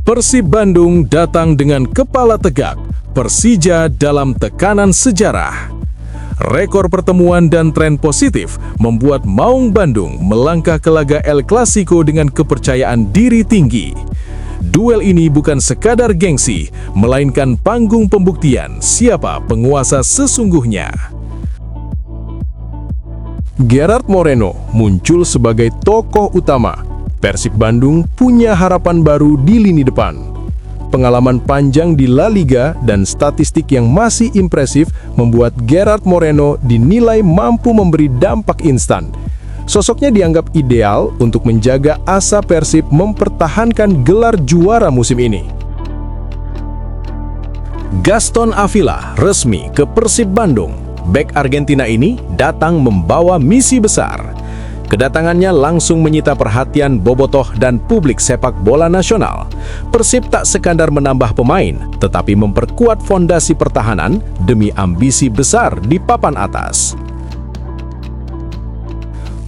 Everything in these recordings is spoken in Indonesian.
Persib Bandung datang dengan kepala tegak, Persija dalam tekanan sejarah. Rekor pertemuan dan tren positif membuat Maung Bandung melangkah ke laga El Clasico dengan kepercayaan diri tinggi. Duel ini bukan sekadar gengsi, melainkan panggung pembuktian siapa penguasa sesungguhnya. Gerard Moreno muncul sebagai tokoh utama. Persib Bandung punya harapan baru di lini depan. Pengalaman panjang di La Liga dan statistik yang masih impresif membuat Gerard Moreno dinilai mampu memberi dampak instan. Sosoknya dianggap ideal untuk menjaga asa Persib mempertahankan gelar juara musim ini. Gaston Avila resmi ke Persib Bandung. Bek Argentina ini datang membawa misi besar. Kedatangannya langsung menyita perhatian bobotoh dan publik sepak bola nasional. Persib tak sekadar menambah pemain, tetapi memperkuat fondasi pertahanan demi ambisi besar di papan atas.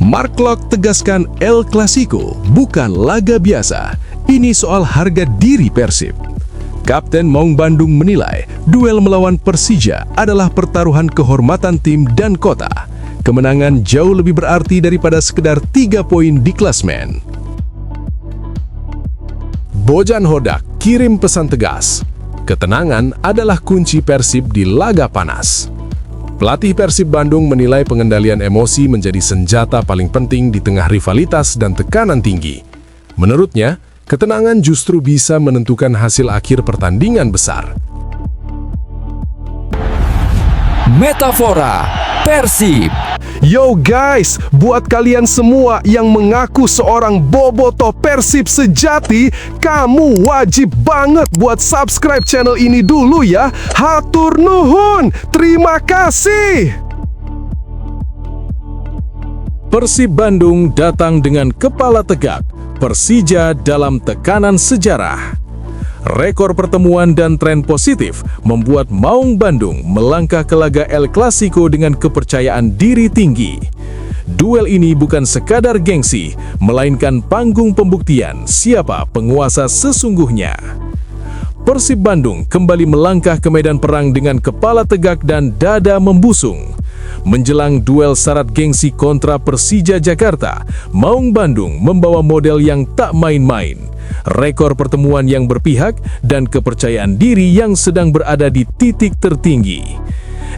Mark Klok tegaskan El Clasico bukan laga biasa. Ini soal harga diri Persib. Kapten Maung Bandung menilai duel melawan Persija adalah pertaruhan kehormatan tim dan kota. Kemenangan jauh lebih berarti daripada sekedar 3 poin di klasmen. Bojan Hodak kirim pesan tegas. Ketenangan adalah kunci Persib di laga panas. Pelatih Persib Bandung menilai pengendalian emosi menjadi senjata paling penting di tengah rivalitas dan tekanan tinggi. Menurutnya, ketenangan justru bisa menentukan hasil akhir pertandingan besar. Metafora Persib. Yo guys, buat kalian semua yang mengaku seorang bobotoh Persib sejati, kamu wajib banget buat subscribe channel ini dulu ya. Hatur nuhun, terima kasih. Persib Bandung datang dengan kepala tegak, Persija dalam tekanan sejarah. Rekor pertemuan dan tren positif membuat Maung Bandung melangkah ke laga El Clasico dengan kepercayaan diri tinggi. Duel ini bukan sekadar gengsi, melainkan panggung pembuktian siapa penguasa sesungguhnya. Persib Bandung kembali melangkah ke medan perang dengan kepala tegak dan dada membusung. Menjelang duel syarat gengsi kontra Persija Jakarta, Maung Bandung membawa model yang tak main-main. Rekor pertemuan yang berpihak dan kepercayaan diri yang sedang berada di titik tertinggi.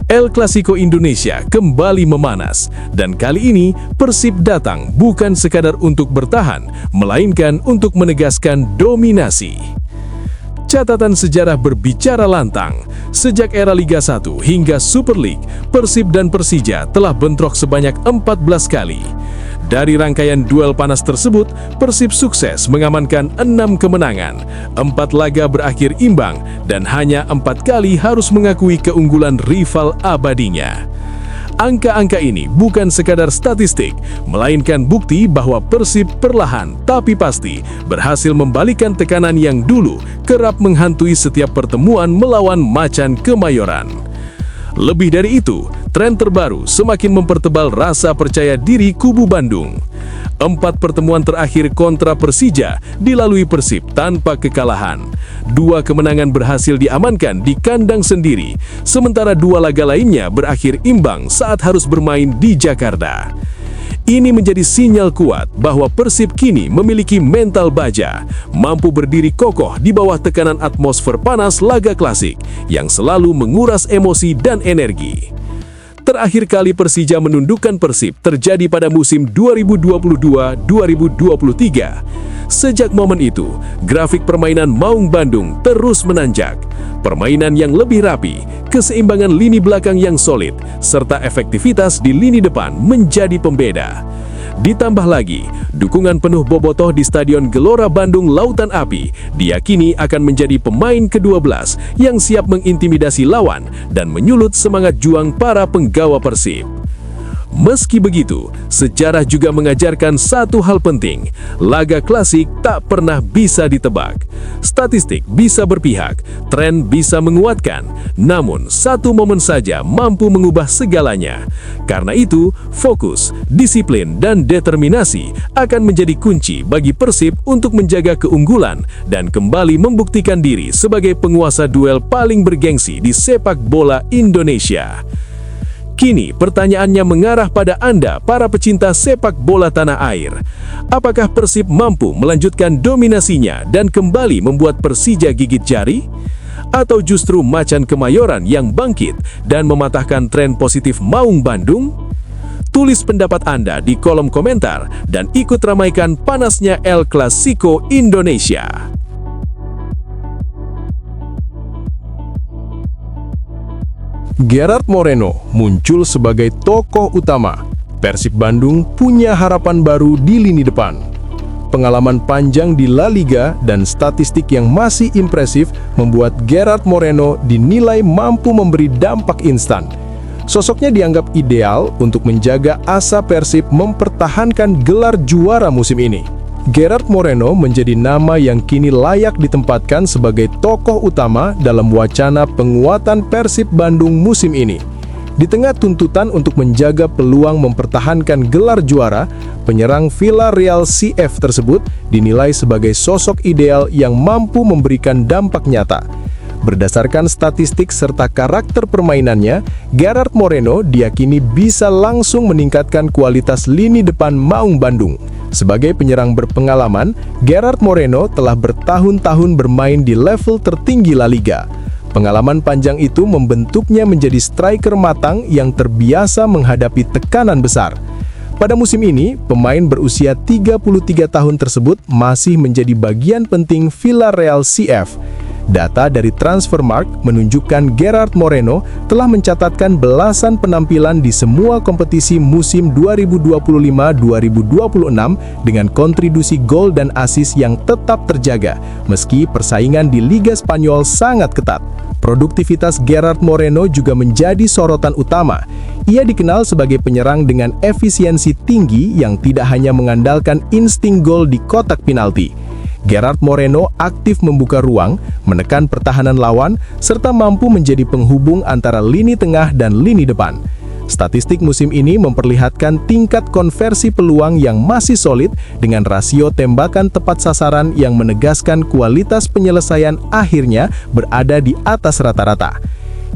El Clasico Indonesia kembali memanas, dan kali ini Persib datang bukan sekadar untuk bertahan, melainkan untuk menegaskan dominasi. Catatan sejarah berbicara lantang. Sejak era Liga 1 hingga Super League, Persib dan Persija telah bentrok sebanyak 14 kali. Dari rangkaian duel panas tersebut, Persib sukses mengamankan 6 kemenangan, 4 laga berakhir imbang, dan hanya 4 kali harus mengakui keunggulan rival abadinya. Angka-angka ini bukan sekadar statistik, melainkan bukti bahwa Persib perlahan tapi pasti berhasil membalikkan tekanan yang dulu kerap menghantui setiap pertemuan melawan Macan Kemayoran. Lebih dari itu, tren terbaru semakin mempertebal rasa percaya diri kubu Bandung. 4 pertemuan terakhir kontra Persija dilalui Persib tanpa kekalahan. 2 kemenangan berhasil diamankan di kandang sendiri, sementara 2 laga lainnya berakhir imbang saat harus bermain di Jakarta. Ini menjadi sinyal kuat bahwa Persib kini memiliki mental baja, mampu berdiri kokoh di bawah tekanan atmosfer panas laga klasik yang selalu menguras emosi dan energi. Terakhir kali Persija menundukkan Persib terjadi pada musim 2022-2023. Sejak momen itu, grafik permainan Maung Bandung terus menanjak. Permainan yang lebih rapi, keseimbangan lini belakang yang solid, serta efektivitas di lini depan menjadi pembeda. Ditambah lagi, dukungan penuh bobotoh di Stadion Gelora Bandung Lautan Api diyakini akan menjadi pemain ke-12 yang siap mengintimidasi lawan dan menyulut semangat juang para penggawa Persib. Meski begitu, sejarah juga mengajarkan satu hal penting. Laga klasik tak pernah bisa ditebak. Statistik bisa berpihak, tren bisa menguatkan, namun satu momen saja mampu mengubah segalanya. Karena itu, fokus, disiplin, dan determinasi akan menjadi kunci bagi Persib untuk menjaga keunggulan dan kembali membuktikan diri sebagai penguasa duel paling bergengsi di sepak bola Indonesia. Kini pertanyaannya mengarah pada Anda para pecinta sepak bola tanah air. Apakah Persib mampu melanjutkan dominasinya dan kembali membuat Persija gigit jari? Atau justru macan Kemayoran yang bangkit dan mematahkan tren positif Maung Bandung? Tulis pendapat Anda di kolom komentar dan ikut ramaikan panasnya El Clasico Indonesia. Gerard Moreno muncul sebagai tokoh utama. Persib Bandung punya harapan baru di lini depan. Pengalaman panjang di La Liga dan statistik yang masih impresif membuat Gerard Moreno dinilai mampu memberi dampak instan. Sosoknya dianggap ideal untuk menjaga asa Persib mempertahankan gelar juara musim ini. Gerard Moreno menjadi nama yang kini layak ditempatkan sebagai tokoh utama dalam wacana penguatan Persib Bandung musim ini. Di tengah tuntutan untuk menjaga peluang mempertahankan gelar juara, penyerang Villarreal CF tersebut dinilai sebagai sosok ideal yang mampu memberikan dampak nyata. Berdasarkan statistik serta karakter permainannya, Gerard Moreno diyakini bisa langsung meningkatkan kualitas lini depan Maung Bandung. Sebagai penyerang berpengalaman, Gerard Moreno telah bertahun-tahun bermain di level tertinggi La Liga. Pengalaman panjang itu membentuknya menjadi striker matang yang terbiasa menghadapi tekanan besar. Pada musim ini, pemain berusia 33 tahun tersebut masih menjadi bagian penting Villarreal CF. Data dari Transfermarkt menunjukkan Gerard Moreno telah mencatatkan belasan penampilan di semua kompetisi musim 2025-2026 dengan kontribusi gol dan assist yang tetap terjaga, meski persaingan di Liga Spanyol sangat ketat. Produktivitas Gerard Moreno juga menjadi sorotan utama. Ia dikenal sebagai penyerang dengan efisiensi tinggi yang tidak hanya mengandalkan insting gol di kotak penalti. Gerard Moreno aktif membuka ruang, menekan pertahanan lawan, serta mampu menjadi penghubung antara lini tengah dan lini depan. Statistik musim ini memperlihatkan tingkat konversi peluang yang masih solid dengan rasio tembakan tepat sasaran yang menegaskan kualitas penyelesaian akhirnya berada di atas rata-rata.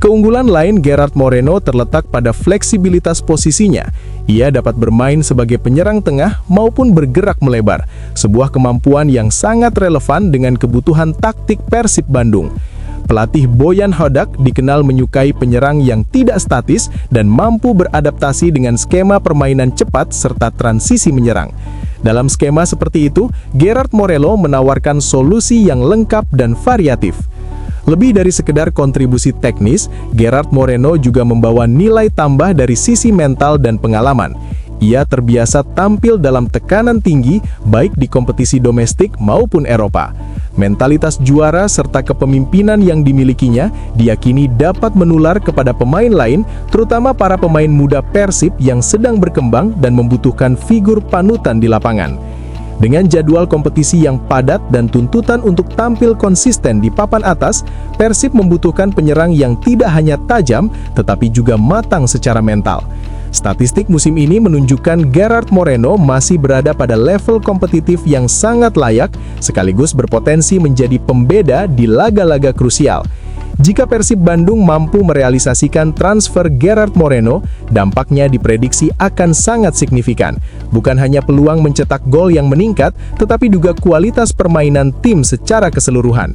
Keunggulan lain Gerard Moreno terletak pada fleksibilitas posisinya. Ia dapat bermain sebagai penyerang tengah maupun bergerak melebar, sebuah kemampuan yang sangat relevan dengan kebutuhan taktik Persib Bandung. Pelatih Boyan Hodak dikenal menyukai penyerang yang tidak statis dan mampu beradaptasi dengan skema permainan cepat serta transisi menyerang. Dalam skema seperti itu, Gerard Moreno menawarkan solusi yang lengkap dan variatif. Lebih dari sekedar kontribusi teknis, Gerard Moreno juga membawa nilai tambah dari sisi mental dan pengalaman. Ia terbiasa tampil dalam tekanan tinggi baik di kompetisi domestik maupun Eropa. Mentalitas juara serta kepemimpinan yang dimilikinya diyakini dapat menular kepada pemain lain, terutama para pemain muda Persib yang sedang berkembang dan membutuhkan figur panutan di lapangan. Dengan jadwal kompetisi yang padat dan tuntutan untuk tampil konsisten di papan atas, Persib membutuhkan penyerang yang tidak hanya tajam, tetapi juga matang secara mental. Statistik musim ini menunjukkan Gerard Moreno masih berada pada level kompetitif yang sangat layak, sekaligus berpotensi menjadi pembeda di laga-laga krusial. Jika Persib Bandung mampu merealisasikan transfer Gerard Moreno, dampaknya diprediksi akan sangat signifikan. Bukan hanya peluang mencetak gol yang meningkat, tetapi juga kualitas permainan tim secara keseluruhan.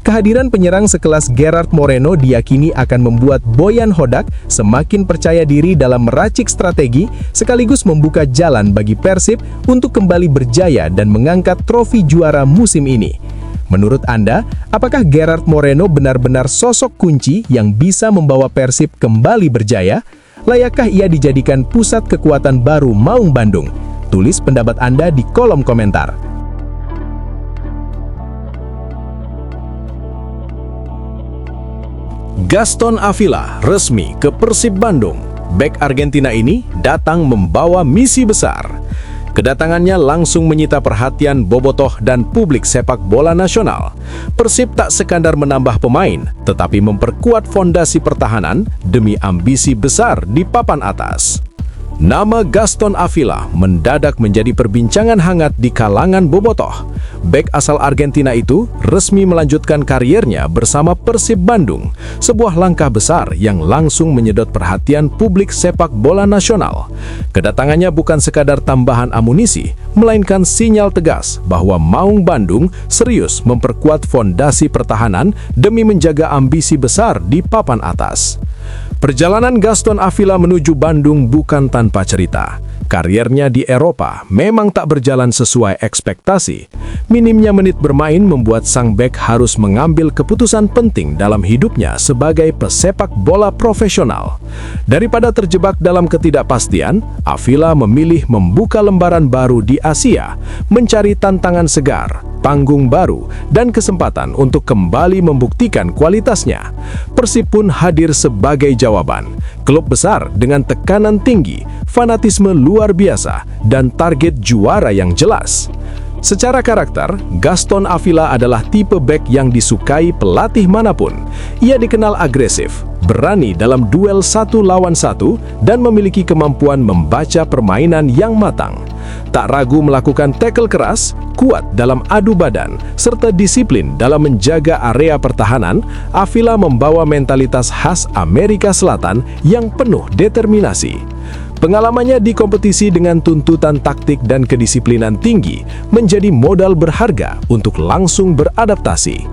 Kehadiran penyerang sekelas Gerard Moreno diyakini akan membuat Boyan Hodak semakin percaya diri dalam meracik strategi, sekaligus membuka jalan bagi Persib untuk kembali berjaya dan mengangkat trofi juara musim ini. Menurut Anda, apakah Gerard Moreno benar-benar sosok kunci yang bisa membawa Persib kembali berjaya? Layakkah ia dijadikan pusat kekuatan baru Maung Bandung? Tulis pendapat Anda di kolom komentar. Gaston Avila resmi ke Persib Bandung. bek Argentina ini datang membawa misi besar. Kedatangannya langsung menyita perhatian bobotoh dan publik sepak bola nasional. Persib tak sekadar menambah pemain, tetapi memperkuat fondasi pertahanan demi ambisi besar di papan atas. Nama Gaston Avila mendadak menjadi perbincangan hangat di kalangan bobotoh. Bek asal Argentina itu resmi melanjutkan kariernya bersama Persib Bandung, sebuah langkah besar yang langsung menyedot perhatian publik sepak bola nasional. Kedatangannya bukan sekadar tambahan amunisi, melainkan sinyal tegas bahwa Maung Bandung serius memperkuat fondasi pertahanan demi menjaga ambisi besar di papan atas. Perjalanan Gaston Avila menuju Bandung bukan tanpa cerita. Kariernya di Eropa memang tak berjalan sesuai ekspektasi. Minimnya menit bermain membuat sang bek harus mengambil keputusan penting dalam hidupnya sebagai pesepak bola profesional. Daripada terjebak dalam ketidakpastian, Avila memilih membuka lembaran baru di Asia, mencari tantangan segar, panggung baru, dan kesempatan untuk kembali membuktikan kualitasnya. Persib pun hadir sebagai jawaban. Klub besar dengan tekanan tinggi, fanatisme luar biasa, dan target juara yang jelas. Secara karakter, Gaston Avila adalah tipe bek yang disukai pelatih manapun. Ia dikenal agresif, berani dalam duel 1 lawan 1, dan memiliki kemampuan membaca permainan yang matang. Tak ragu melakukan tackle keras, kuat dalam adu badan, serta disiplin dalam menjaga area pertahanan. Avila membawa mentalitas khas Amerika Selatan yang penuh determinasi. Pengalamannya di kompetisi dengan tuntutan taktik dan kedisiplinan tinggi menjadi modal berharga untuk langsung beradaptasi.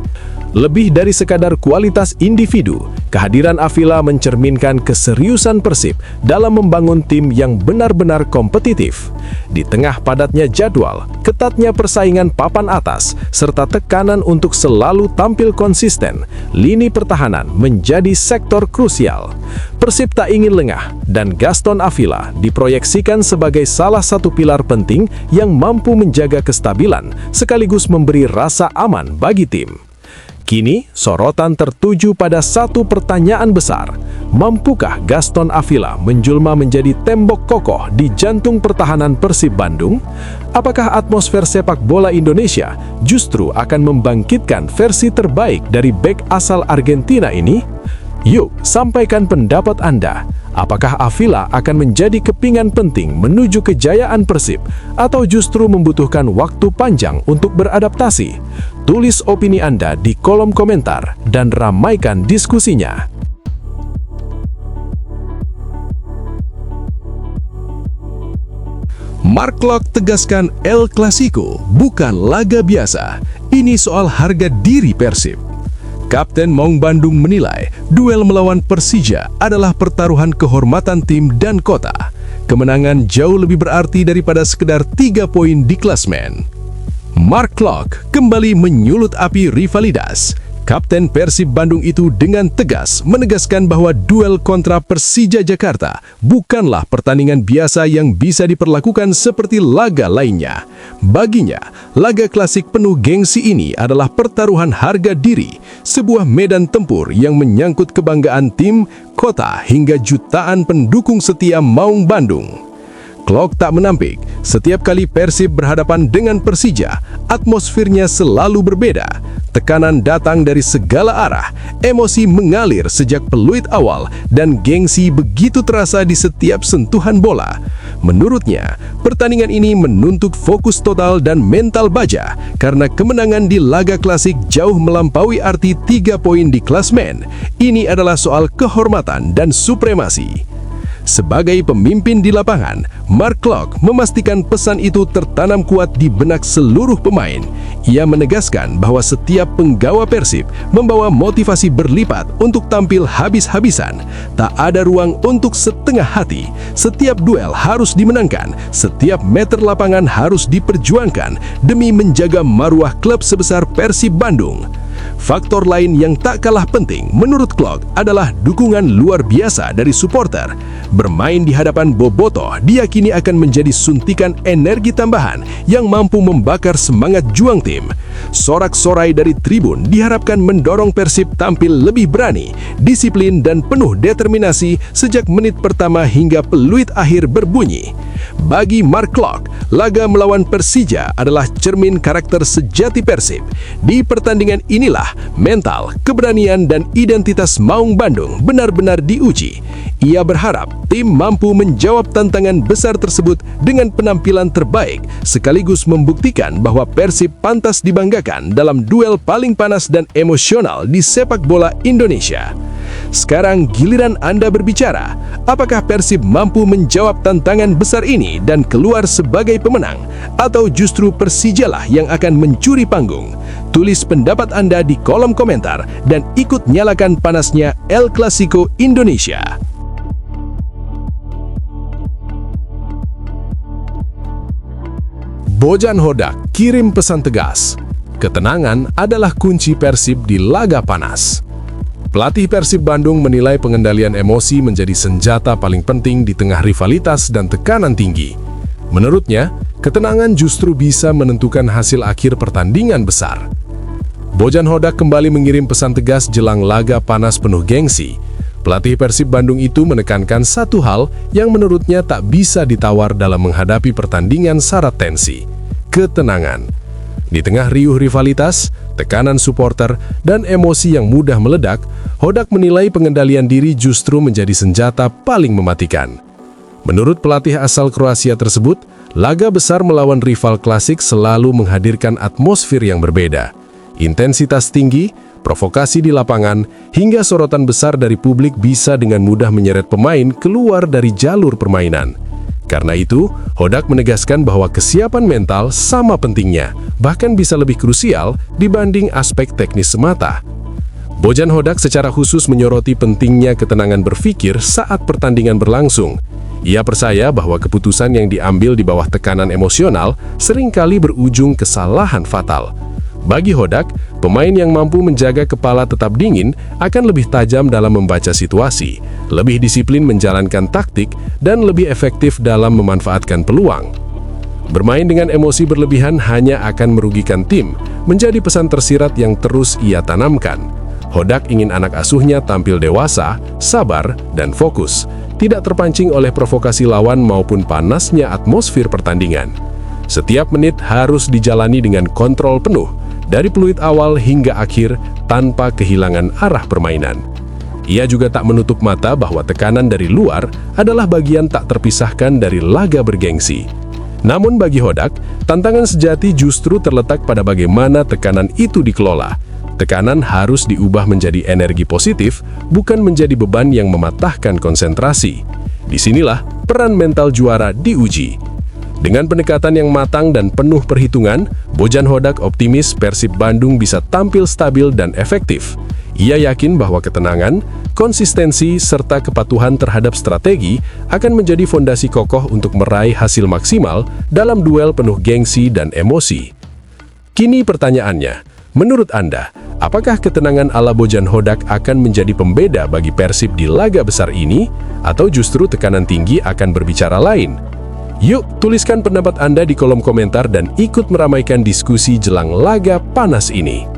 Lebih dari sekadar kualitas individu, kehadiran Avila mencerminkan keseriusan Persib dalam membangun tim yang benar-benar kompetitif. Di tengah padatnya jadwal, ketatnya persaingan papan atas, serta tekanan untuk selalu tampil konsisten, lini pertahanan menjadi sektor krusial. Persib tak ingin lengah, dan Gaston Avila diproyeksikan sebagai salah satu pilar penting yang mampu menjaga kestabilan sekaligus memberi rasa aman bagi tim. Kini, sorotan tertuju pada satu pertanyaan besar. Mampukah Gaston Avila menjelma menjadi tembok kokoh di jantung pertahanan Persib Bandung? Apakah atmosfer sepak bola Indonesia justru akan membangkitkan versi terbaik dari bek asal Argentina ini? Yuk, sampaikan pendapat Anda. Apakah Avila akan menjadi kepingan penting menuju kejayaan Persib atau justru membutuhkan waktu panjang untuk beradaptasi? Tulis opini Anda di kolom komentar dan ramaikan diskusinya. Mark Klok tegaskan El Clasico bukan laga biasa. Ini soal harga diri Persib. Kapten Maung Bandung menilai duel melawan Persija adalah pertaruhan kehormatan tim dan kota. Kemenangan jauh lebih berarti daripada sekedar 3 poin di klasmen. Mark Klok kembali menyulut api rivalitas. Kapten Persib Bandung itu dengan tegas menegaskan bahwa duel kontra Persija Jakarta bukanlah pertandingan biasa yang bisa diperlakukan seperti laga lainnya. Baginya, laga klasik penuh gengsi ini adalah pertaruhan harga diri, sebuah medan tempur yang menyangkut kebanggaan tim, kota, hingga jutaan pendukung setia Maung Bandung. Klok tak menampik, setiap kali Persib berhadapan dengan Persija, atmosfernya selalu berbeda. Tekanan datang dari segala arah, emosi mengalir sejak peluit awal, dan gengsi begitu terasa di setiap sentuhan bola. Menurutnya, pertandingan ini menuntut fokus total dan mental baja, karena kemenangan di laga klasik jauh melampaui arti 3 poin di klasmen. Ini adalah soal kehormatan dan supremasi. Sebagai pemimpin di lapangan, Mark Klok memastikan pesan itu tertanam kuat di benak seluruh pemain. Ia menegaskan bahwa setiap penggawa Persib membawa motivasi berlipat untuk tampil habis-habisan. Tak ada ruang untuk setengah hati. Setiap duel harus dimenangkan, setiap meter lapangan harus diperjuangkan demi menjaga marwah klub sebesar Persib Bandung. Faktor lain yang tak kalah penting menurut Klok adalah dukungan luar biasa dari supporter. Bermain di hadapan bobotoh diyakini akan menjadi suntikan energi tambahan yang mampu membakar semangat juang tim. Sorak-sorai dari tribun diharapkan mendorong Persib tampil lebih berani, disiplin, dan penuh determinasi sejak menit pertama hingga peluit akhir berbunyi. Bagi Mark Klok, laga melawan Persija adalah cermin karakter sejati Persib. Di pertandingan inilah mental, keberanian, dan identitas Maung Bandung benar-benar diuji. Ia berharap tim mampu menjawab tantangan besar tersebut dengan penampilan terbaik, sekaligus membuktikan bahwa Persib pantas dibanggakan dalam duel paling panas dan emosional di sepak bola Indonesia. Sekarang giliran Anda berbicara. Apakah Persib mampu menjawab tantangan besar ini dan keluar sebagai pemenang? Atau justru Persijalah yang akan mencuri panggung? Tulis pendapat Anda di kolom komentar dan ikut nyalakan panasnya El Clasico Indonesia. Bojan Hodak kirim pesan tegas. Ketenangan adalah kunci Persib di laga panas. Pelatih Persib Bandung menilai pengendalian emosi menjadi senjata paling penting di tengah rivalitas dan tekanan tinggi. Menurutnya, ketenangan justru bisa menentukan hasil akhir pertandingan besar. Bojan Hodak kembali mengirim pesan tegas jelang laga panas penuh gengsi. Pelatih Persib Bandung itu menekankan satu hal yang menurutnya tak bisa ditawar dalam menghadapi pertandingan syarat tensi: ketenangan. Di tengah riuh rivalitas, tekanan supporter, dan emosi yang mudah meledak, Hodak menilai pengendalian diri justru menjadi senjata paling mematikan. Menurut pelatih asal Kroasia tersebut, laga besar melawan rival klasik selalu menghadirkan atmosfer yang berbeda. Intensitas tinggi, provokasi di lapangan, hingga sorotan besar dari publik bisa dengan mudah menyeret pemain keluar dari jalur permainan. Karena itu, Hodak menegaskan bahwa kesiapan mental sama pentingnya, bahkan bisa lebih krusial dibanding aspek teknis semata. Bojan Hodak secara khusus menyoroti pentingnya ketenangan berpikir saat pertandingan berlangsung. Ia percaya bahwa keputusan yang diambil di bawah tekanan emosional seringkali berujung kesalahan fatal. Bagi Hodak, pemain yang mampu menjaga kepala tetap dingin akan lebih tajam dalam membaca situasi, lebih disiplin menjalankan taktik, dan lebih efektif dalam memanfaatkan peluang. Bermain dengan emosi berlebihan hanya akan merugikan tim, menjadi pesan tersirat yang terus ia tanamkan. Hodak ingin anak asuhnya tampil dewasa, sabar, dan fokus, tidak terpancing oleh provokasi lawan maupun panasnya atmosfer pertandingan. Setiap menit harus dijalani dengan kontrol penuh, dari peluit awal hingga akhir tanpa kehilangan arah permainan. Ia juga tak menutup mata bahwa tekanan dari luar adalah bagian tak terpisahkan dari laga bergengsi. Namun bagi Hodak, tantangan sejati justru terletak pada bagaimana tekanan itu dikelola. Tekanan harus diubah menjadi energi positif, bukan menjadi beban yang mematahkan konsentrasi. Disinilah peran mental juara diuji. Dengan pendekatan yang matang dan penuh perhitungan, Bojan Hodak optimis Persib Bandung bisa tampil stabil dan efektif. Ia yakin bahwa ketenangan, konsistensi, serta kepatuhan terhadap strategi akan menjadi fondasi kokoh untuk meraih hasil maksimal dalam duel penuh gengsi dan emosi. Kini pertanyaannya, menurut Anda, apakah ketenangan ala Bojan Hodak akan menjadi pembeda bagi Persib di laga besar ini? Atau justru tekanan tinggi akan berbicara lain? Yuk, tuliskan pendapat Anda di kolom komentar dan ikut meramaikan diskusi jelang laga panas ini.